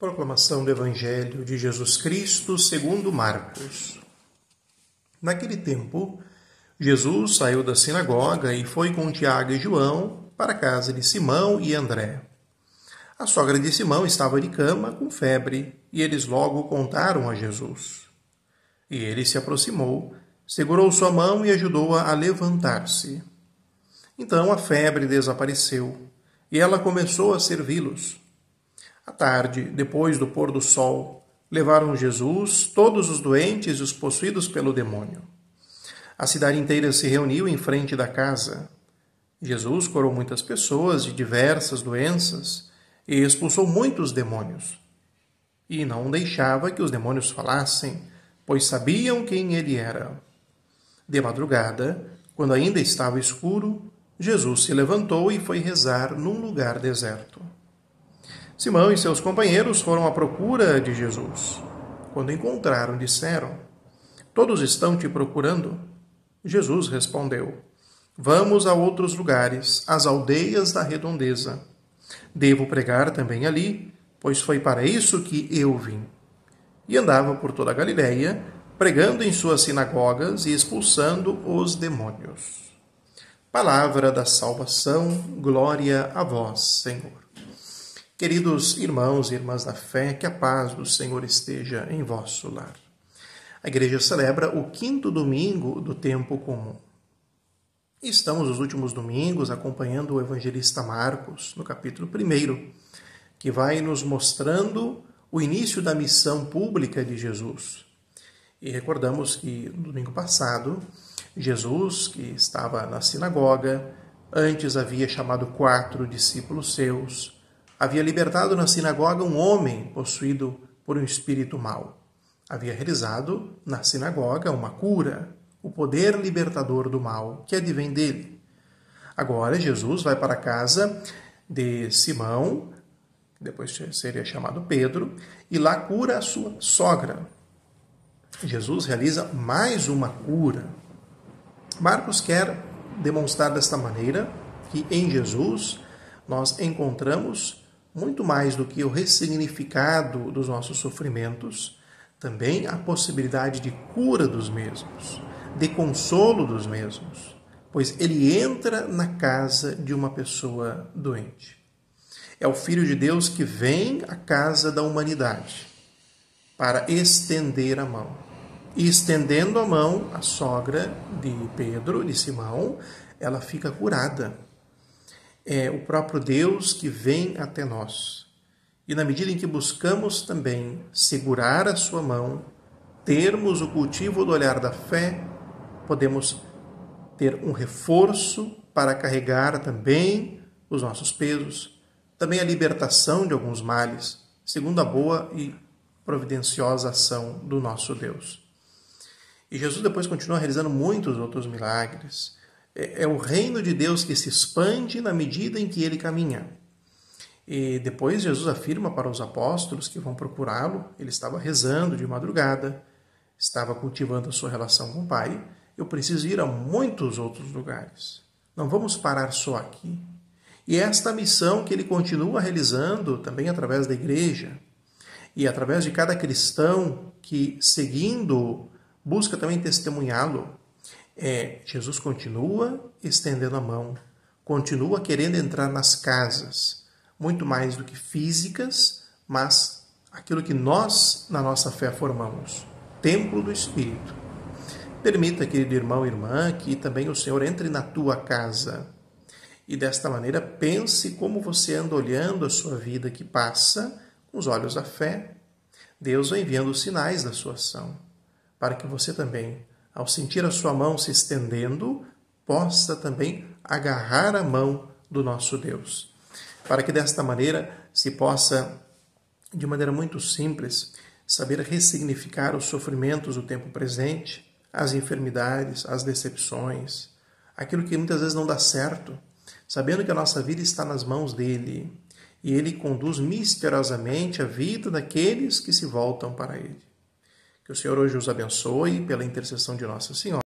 Proclamação do Evangelho de Jesus Cristo segundo Marcos. Naquele tempo, Jesus saiu da sinagoga e foi com Tiago e João para a casa de Simão e André. A sogra de Simão estava de cama com febre e eles logo contaram a Jesus. E ele se aproximou, segurou sua mão e ajudou-a a levantar-se. Então a febre desapareceu e ela começou a servi-los. À tarde, depois do pôr do sol, levaram Jesus, todos os doentes e os possuídos pelo demônio. A cidade inteira se reuniu em frente da casa. Jesus curou muitas pessoas de diversas doenças e expulsou muitos demônios. E não deixava que os demônios falassem, pois sabiam quem ele era. De madrugada, quando ainda estava escuro, Jesus se levantou e foi rezar num lugar deserto. Simão e seus companheiros foram à procura de Jesus. Quando encontraram, disseram: "Todos estão te procurando." Jesus respondeu: "Vamos a outros lugares, às aldeias da redondeza. Devo pregar também ali, pois foi para isso que eu vim." E andava por toda a Galileia, pregando em suas sinagogas e expulsando os demônios. Palavra da salvação, glória a vós, Senhor. Queridos irmãos e irmãs da fé, que a paz do Senhor esteja em vosso lar. A igreja celebra o 5º domingo do tempo comum. E estamos nos últimos domingos acompanhando o evangelista Marcos, no capítulo 1, que vai nos mostrando o início da missão pública de Jesus. E recordamos que no domingo passado, Jesus, que estava na sinagoga, antes havia chamado 4 discípulos seus, havia libertado na sinagoga um homem possuído por um espírito mau. Havia realizado na sinagoga uma cura, o poder libertador do mal, que advém dele. Agora Jesus vai para a casa de Simão, depois seria chamado Pedro, e lá cura a sua sogra. Jesus realiza mais uma cura. Marcos quer demonstrar desta maneira que em Jesus nós encontramos muito mais do que o ressignificado dos nossos sofrimentos, também a possibilidade de cura dos mesmos, de consolo dos mesmos, pois ele entra na casa de uma pessoa doente. É o Filho de Deus que vem à casa da humanidade para estender a mão. E estendendo a mão, a sogra de Pedro, de Simão, ela fica curada. É o próprio Deus que vem até nós. E na medida em que buscamos também segurar a sua mão, termos o cultivo do olhar da fé, podemos ter um reforço para carregar também os nossos pesos, também a libertação de alguns males, segundo a boa e providenciosa ação do nosso Deus. E Jesus depois continua realizando muitos outros milagres. É o reino de Deus que se expande na medida em que ele caminha. E depois Jesus afirma para os apóstolos que vão procurá-lo. Ele estava rezando de madrugada, estava cultivando a sua relação com o Pai. Eu preciso ir a muitos outros lugares. Não vamos parar só aqui. E é esta missão que ele continua realizando também através da igreja e através de cada cristão que, seguindo, busca também testemunhá-lo. Jesus continua estendendo a mão, continua querendo entrar nas casas, muito mais do que físicas, mas aquilo que nós, na nossa fé, formamos, templo do Espírito. Permita, querido irmão e irmã, que também o Senhor entre na tua casa e desta maneira pense como você anda olhando a sua vida que passa com os olhos da fé. Deus vai enviando os sinais da sua ação, para que você também, ao sentir a sua mão se estendendo, possa também agarrar a mão do nosso Deus. Para que desta maneira se possa, de maneira muito simples, saber ressignificar os sofrimentos do tempo presente, as enfermidades, as decepções, aquilo que muitas vezes não dá certo, sabendo que a nossa vida está nas mãos dele e ele conduz misteriosamente a vida daqueles que se voltam para ele. Que o Senhor hoje os abençoe pela intercessão de Nossa Senhora.